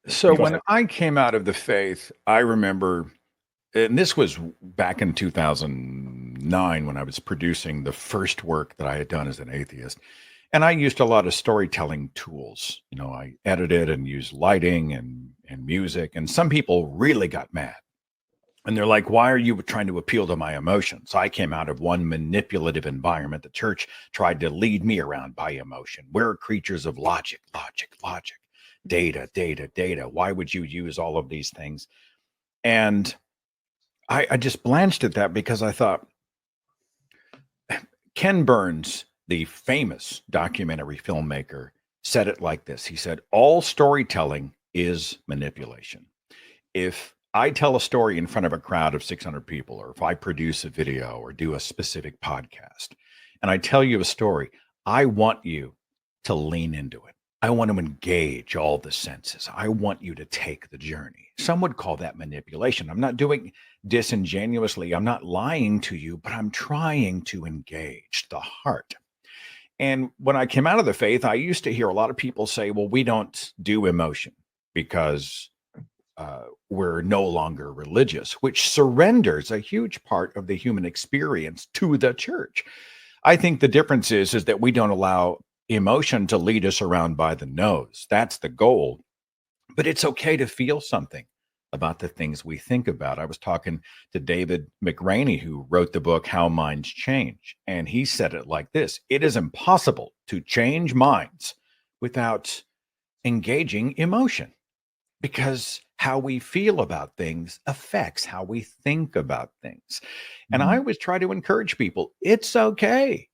So Go when ahead. I came out of the faith, I remember, and this was back in 2009 when I was producing the first work that I had done as an atheist. And I used a lot of storytelling tools. I edited and used lighting and music. And some people really got mad. And they're like, why are you trying to appeal to my emotions? I came out of one manipulative environment. The church tried to lead me around by emotion. We're creatures of logic, logic, logic, data, data, data. Why would you use all of these things? And I just blanched at that because I thought Ken Burns, the famous documentary filmmaker, said it like this. He said, all storytelling is manipulation. If I tell a story in front of a crowd of 600 people, or if I produce a video or do a specific podcast, and I tell you a story, I want you to lean into it. I want to engage all the senses. I want you to take the journey. Some would call that manipulation. I'm not doing disingenuously. I'm not lying to you, but I'm trying to engage the heart. And when I came out of the faith, I used to hear a lot of people say, well, we don't do emotion because we're no longer religious, which surrenders a huge part of the human experience to the church. I think the difference is that we don't allow emotion to lead us around by the nose. That's the goal. But it's okay to feel something about the things we think about. I was talking to David McRaney, who wrote the book How Minds Change, and he said it like this: it is impossible to change minds without engaging emotion, because how we feel about things affects how we think about things. And I Mhm. always try to encourage people, it's okay.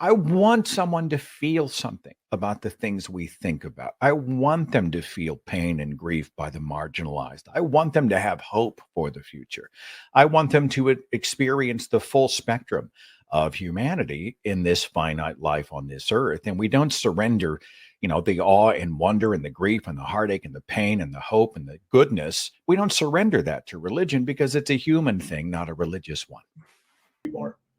I want someone to feel something about the things we think about. I want them to feel pain and grief by the marginalized. I want them to have hope for the future. I want them to experience the full spectrum of humanity in this finite life on this earth. And we don't surrender, the awe and wonder and the grief and the heartache and the pain and the hope and the goodness. We don't surrender that to religion because it's a human thing, not a religious one.